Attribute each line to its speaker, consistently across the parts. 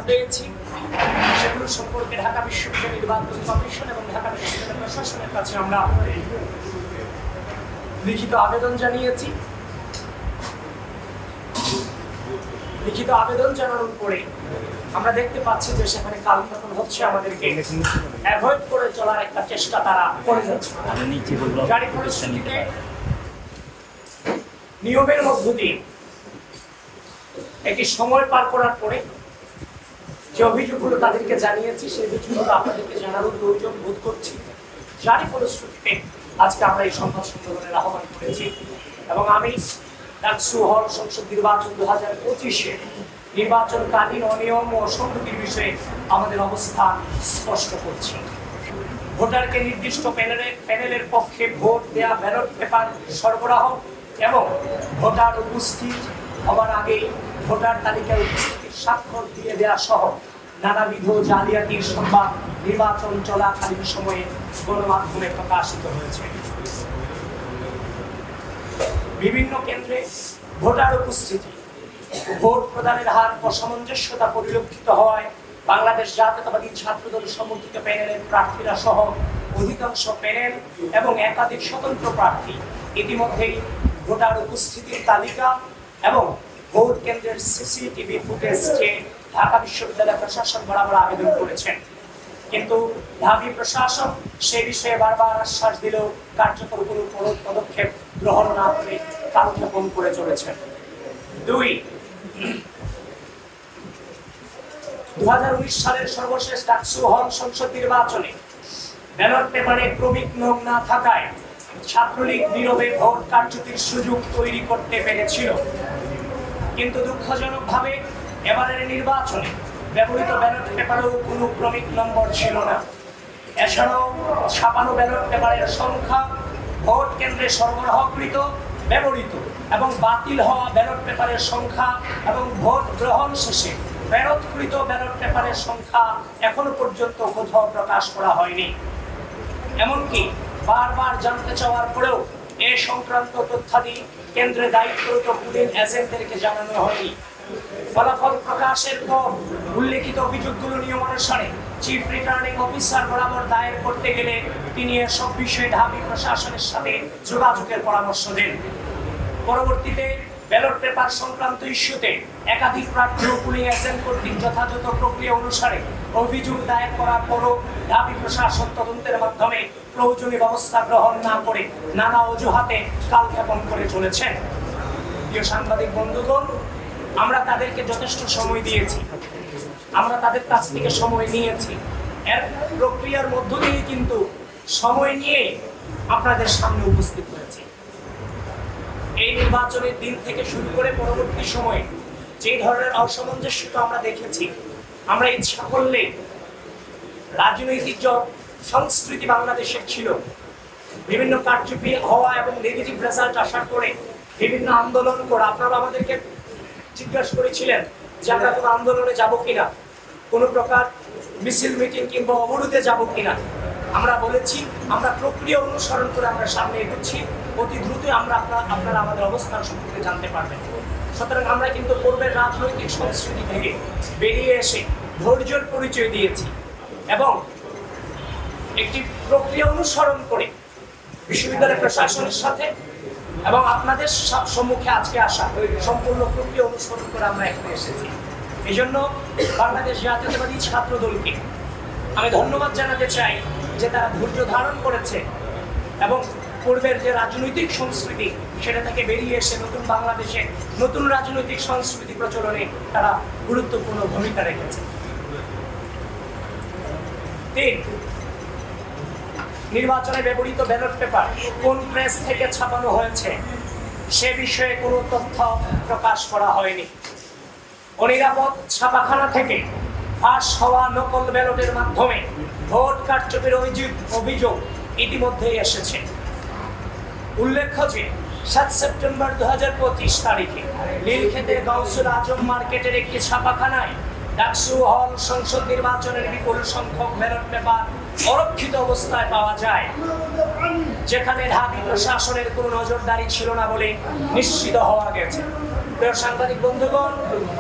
Speaker 1: পেয়েছি সেগুলো সম্পর্কে ঢাকা বিশ্ববিদ্যালয় নির্বাচন কমিশন এবং ঢাকা বিশ্ববিদ্যালয় প্রশাসনের কাছে আমরা লিখিত আবেদন জানিয়েছি। লিখিত আবেদন জানানোর পরে আমরা দেখতে পাচ্ছি যে সেখানে কালক্ষেপণ হচ্ছে, আমাদেরকে অ্যাভয়েড করে চলার একটা চেষ্টা তারা করে যাচ্ছে। গাড়ি পরিস্থিতিতে নিয়মের মধ্য দিয়ে একটি সময় পার করার পরে যে অভিযোগগুলো তাদেরকে জানিয়েছি সেই অভিযোগগুলো আপনাদেরকে জানানোর প্রয়োজন বোধ করছি। যারই ফলশ্রুতিতে আজকে আমরা এই সংবাদ সম্মেলনের আহ্বান করেছি এবং আমি ডাকসু হল সংসদ নির্বাচন 2025-এ নির্বাচনকালীন অনিয়ম ও অসঙ্গতির বিষয়ে আমাদের অবস্থান স্পষ্ট করছি। ভোটারকে নির্দিষ্ট প্যানেলের পক্ষে ভোট দেয়া ব্যালট পেপার সরবরাহ এবং ভোটার উপস্থিত হবার আগেই ভোটার তালিকায় উপস্থিতির স্বাক্ষর দিয়ে দেওয়া সহ নানাবিধ জালিয়াতির সংবাদ নির্বাচন চলাকালীন সময়ে গণমাধ্যমে প্রকাশিত হয়েছে। বিভিন্ন কেন্দ্রে ভোটার উপস্থিতি, ভোট প্রদানের হার অসামঞ্জস্যতা পরিলক্ষিত হওয়ায় বাংলাদেশ জাতীয়তাবাদী ছাত্রদল সমর্থিত প্যানেলের প্রার্থীরা সহ অধিকাংশ প্যানেল এবং একাধিক স্বতন্ত্র প্রার্থী ইতিমধ্যেই ভোটার উপস্থিতির তালিকা এবং ভোট কেন্দ্রের সিসিটিভি ফুটেজ চেয়ে ঢাকা বিশ্ববিদ্যালয় প্রশাসন বরাবর আবেদন করেছেন, কিন্তু ঢাবি প্রশাসন সে বিষয়ে বারবার আশ্বাস দিলেও কার্যকর কোনো পদক্ষেপ গ্রহণ না করে কালক্ষেপণ করে চলেছেন। 2019 সালের সর্বশেষ ডাকসু হল সংসদ নির্বাচনে ব্যালট পেপারে ক্রমিক নিয়ম না থাকায় ছাত্রলীগ নীরবে ভোট কারচুপির সুযোগ তৈরি করতে পেরেছিল, কিন্তু দুঃখজনকভাবে এবারের নির্বাচনে ব্যবহৃত ব্যালট পেপারেও কোনো ক্রমিক নম্বর ছিল না। এছাড়াও ছাপানো ব্যালট পেপারের সংখ্যা, ভোট কেন্দ্রে সরবরাহকৃত, ব্যবহৃত এবং বাতিল হওয়া ব্যালট পেপারের সংখ্যা এবং ভোট গ্রহণ শেষে ফেরতকৃত ব্যালট পেপারের সংখ্যা এখনো পর্যন্ত কোথাও প্রকাশ করা হয়নি। এমনকি বারবার জানতে চাওয়ার পরেও এ সংক্রান্ত তথ্যাদি কেন্দ্রে দায়িত্বরত পুলিং এজেন্টদেরকে জানানো হয়নি। ফলাফল প্রকাশের পর উল্লেখিত অভিযোগগুলো নিয়মানুসারে চিফ রিটার্নিং অফিসার বরাবর দায়ের করতে গেলে তিনি এসব বিষয়ে ঢাবি প্রশাসনের সাথে যোগাযোগের পরামর্শ দেন। পরবর্তীতে ব্যালট পেপার সংক্রান্ত ইস্যুতে একাধিক প্রার্থী ও পুলিং এজেন্ট কর্তৃক যথাযথ প্রক্রিয়া অনুসারে অভিযোগ দায়ের করার পরও ঢাবি প্রশাসন তদন্তের মাধ্যমে প্রয়োজনীয় ব্যবস্থা গ্রহণ না করে নানা অজুহাতে কালক্ষেপণ করে চলেছেন। প্রিয় সাংবাদিক বন্ধুগণ, আমরা তাদেরকে যথেষ্ট সময় দিয়েছি, আমরা তাদের কাছ থেকে সময় নিয়েছি, এর প্রক্রিয়ার মধ্য দিয়ে কিন্তু সময় নিয়ে আপনাদের সামনে উপস্থিত হয়েছি। এই নির্বাচনের দিন থেকে শুরু করে পরবর্তী সময়ে যে ধরনের অসামঞ্জস্যতা আমরা দেখেছি, আমরা ইচ্ছা করলে রাজনৈতিক সংস্কৃতি বাংলাদেশের ছিল বিভিন্ন কারচুপি হওয়া এবং নেগেটিভ রেজাল্ট আসার পরে বিভিন্ন আন্দোলন করা। আপনারা আমাদেরকে জিজ্ঞাসা করেছিলেন যে আমরা কোনো আন্দোলনে যাব কিনা, কোনো প্রকার মিছিল মিটিং কিংবা অবরোধে যাব কিনা। আমরা বলেছি আমরা প্রক্রিয়া অনুসরণ করে আমরা সামনে এগোচ্ছি, অতি দ্রুত আপনারা আমাদের অবস্থান সম্পর্কে জানতে পারবেন। সুতরাং আমরা কিন্তু পূর্বের রাজনৈতিক সংস্কৃতি থেকে বেরিয়ে এসে ধৈর্যের পরিচয় দিয়েছি এবং একটি প্রক্রিয়া অনুসরণ করে বিশ্ববিদ্যালয় প্রশাসনের সাথে এবং আপনাদের সম্মুখে আজকে আসা সম্পূর্ণ প্রক্রিয়া অনুসরণ করে আমরা এখানে এসেছি। এই জন্য বাংলাদেশ জাতীয়তাবাদী ছাত্র দলকে আমি ধন্যবাদ জানাতে চাই যে তারা ধৈর্য ধারণ করেছে এবং পূর্বের যে রাজনৈতিক সংস্কৃতি সেটা থেকে বেরিয়ে এসে নতুন বাংলাদেশে নতুন রাজনৈতিক সংস্কৃতি প্রচলনে তারা গুরুত্বপূর্ণ ভূমিকা রেখেছে। 3, নির্বাচনে ব্যবহৃত ব্যালট পেপার কোন প্রেস থেকে ছাপানো হয়েছে সে বিষয়ে কোনো তথ্য প্রকাশ করা হয়নি। অনিরাপদ ছাপাখানা থেকে ফাঁস হওয়া নকল ব্যালটের মাধ্যমে ভোট কারচুপির অভিযোগ ইতিমধ্যেই এসেছে। উল্লেখ্য যে 7 সেপ্টেম্বর 2025 তারিখে নীলক্ষেতের গাউসুল আজম মার্কেটের একটি ছাপাখানায় ডাকসু হল সংসদ নির্বাচনের বিপুল সংখ্যক ব্যালট পেপার অরক্ষিত অবস্থায় পাওয়া যায়, যেখানে ঢাবি প্রশাসনের কোনো নজরদারি ছিল না বলে নিশ্চিত হওয়া গেছে। প্রিয় সাংবাদিক বন্ধুগণ,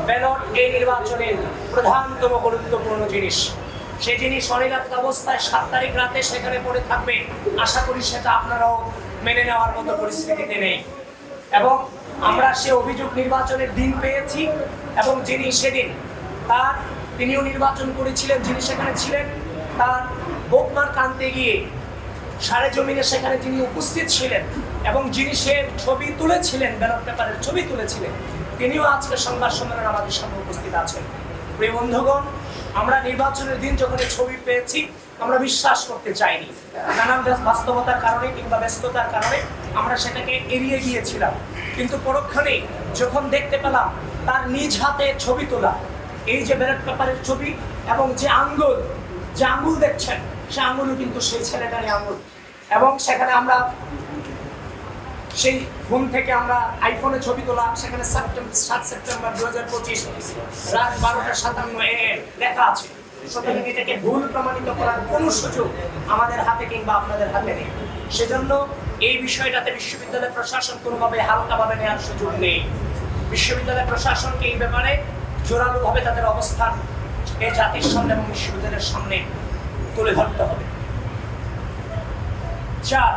Speaker 1: ব্যালট এই নির্বাচনের প্রধানতম গুরুত্বপূর্ণ জিনিস। সেই জিনিস অনিরাপদ অবস্থায় 7 তারিখ রাতে সেখানে পড়ে থাকবে। আশা করি সেটা আপনারাও মেনে নেওয়ার মতো পরিস্থিতিতে নেই। এবং আমরা সে অভিযোগ নির্বাচনের দিন পেয়েছি, এবং যিনি সেদিন তিনিও নির্বাচন করেছিলেন, যিনি সেখানে ছিলেন, তার বোকমার কানতে গিয়ে সারে জমিনে সেখানে তিনি উপস্থিত ছিলেন, এবং যিনি সে ছবি তুলেছিলেন, ব্যালট পেপারের ছবি তুলেছিলেন, তিনিও আজকে সংবাদ সম্মেলনে আমাদের সামনে উপস্থিত আছেন। প্রিয় বন্ধুগণ, আমরা নির্বাচনের দিন যখন এই ছবি পেয়েছি, আমরা বিশ্বাস করতে চাইনি। নানান বাস্তবতার কারণে কিংবা ব্যস্ততার কারণে আমরা সেটাকে এড়িয়ে গিয়েছিলাম। কিন্তু পরক্ষণেই যখন দেখতে পেলাম তার নিজ হাতে ছবি তোলা এই যে ব্যালট পেপারের ছবি, এবং যে আঙ্গুল দেখছেন, সে আঙ্গুলও কিন্তু সেই ছেলেটারই আঙ্গুল। এবং সেখানে আমরা সেই ফোন থেকে আমরা আইফোনে ছবি তোলা, সেখানে 7 সেপ্টেম্বর 2025 রাত 12:57 AM লেখা আছে। সুতরাং এটাকে ভুল প্রমাণিত করার কোনো সুযোগ আমাদের হাতে কিংবা আপনাদের হাতে নেই। সেজন্য এই বিষয়টাতে বিশ্ববিদ্যালয় প্রশাসন কোনোভাবে হালকাভাবে নেওয়ার সুযোগ নেই। বিশ্ববিদ্যালয় প্রশাসনকে এই ব্যাপারে জোরালোভাবে তাদের অবস্থান এই জাতির সামনে এবং বিশ্ববিদ্যালয়ের সামনে তুলে ধরতে হবে। 4,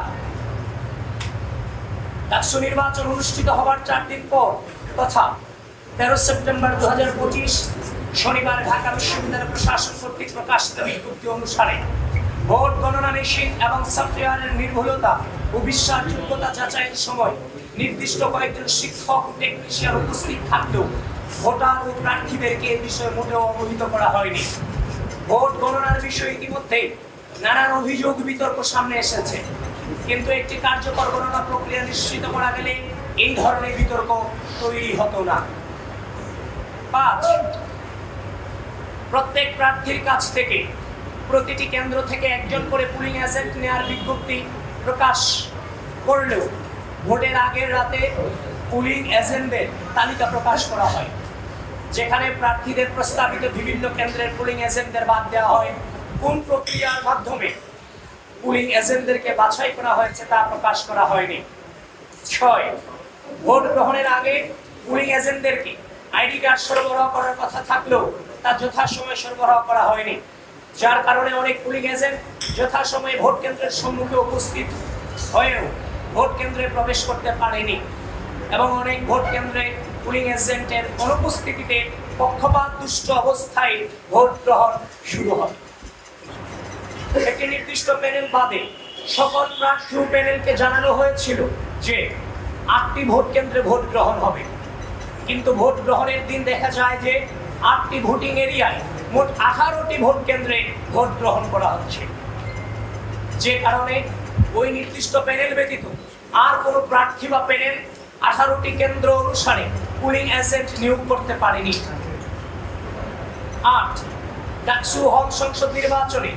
Speaker 1: ডাকসু নির্বাচন অনুষ্ঠিত হবার 4 দিন পর তথা 13 সেপ্টেম্বর 2025 শনিবার ঢাকা বিশ্ববিদ্যালয় প্রশাসন কর্তৃক প্রকাশিত বিজ্ঞপ্তি অনুসারে ভোট গণনা মেশিন এবং সফটওয়্যারের নির্ভুলতা ও বিশ্বাসযোগ্যতা যাচাইয়ের সময় নির্দিষ্ট কয়েকজন শিক্ষক ও টেকনিশিয়ান উপস্থিত থাকলেও ভোটার ও প্রার্থীদেরকে এই বিষয়ে মোটেও অবহিত করা হয়নি। ভোট গণনার বিষয়ে ইতিমধ্যে নানান অভিযোগ বিতর্ক সামনে এসেছে, কিন্তু একটি কার্যকর গণনা প্রক্রিয়া নিশ্চিত করা গেলে এই ধরনের বিতর্ক তৈরি হতো না। 5, প্রত্যেক প্রার্থীর কাছ থেকে প্রতিটি কেন্দ্র থেকে একজন করে পুলিং এজেন্ট নেওয়ার বিজ্ঞপ্তি প্রকাশ করলেও ভোটের আগের রাতে পুলিং এজেন্টদের তালিকা প্রকাশ করা হয়, যেখানে প্রার্থীদের প্রস্তাবিত বিভিন্ন কেন্দ্রের পুলিং এজেন্টদের বাদ দেওয়া হয়। কোন প্রক্রিয়ার মাধ্যমে পুলিং এজেন্টদেরকে বাছাই করা হয়েছে তা প্রকাশ করা হয়নি। 6, ভোট গ্রহণের আগে পুলিং এজেন্টদেরকে আইডি কার্ড সরবরাহ করার কথা থাকলেও তা যথাসময়ে সরবরাহ করা হয়নি, যার কারণে অনেক পুলিং এজেন্ট যথাসময়ে ভোট কেন্দ্রের সম্মুখে উপস্থিত হয়েও ভোট কেন্দ্রে প্রবেশ করতে পারেনি, এবং অনেক ভোট কেন্দ্রে পুলিং এজেন্টের অনুপস্থিতিতে পক্ষপাত দুষ্ট অবস্থায় ভোট গ্রহণ শুরু হয়। একটি নির্দিষ্ট প্যানেল বাদে সকল প্রার্থী ও প্যানেলকে জানানো হয়েছিল যে 8টি ভোট কেন্দ্রে ভোট গ্রহণ হবে, কিন্তু ভোট গ্রহণের দিন দেখা যায় যে 8টি ভোটিং এরিয়ায় মোট 18টি ভোট কেন্দ্রে ভোট গ্রহণ করা হচ্ছে, যে কারণে ওই নির্দিষ্ট প্যানেল ব্যতীত আর কোনো প্রার্থী বা প্যানেল 18টি কেন্দ্র অনুসারে পুলিং এজেন্ট নিয়োগ করতে পারেনি। 8, ডাকসু হল সংসদ নির্বাচনে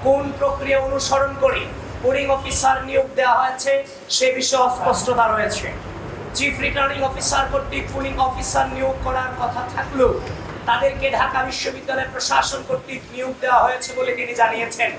Speaker 1: কোন প্রক্রিয়া অনুসরণ করে পুলিং অফিসার নিয়োগ দেওয়া হয়েছে সে বিষয়ে অস্পষ্টতা রয়েছে। চিফ রিটার্নিং অফিসার কর্তৃক পুলিং অফিসার নিয়োগ করার কথা থাকলেও তাদেরকে ঢাকা বিশ্ববিদ্যালয় প্রশাসন কর্তৃক নিয়োগ দেওয়া হয়েছে বলে তিনি জানিয়েছেন।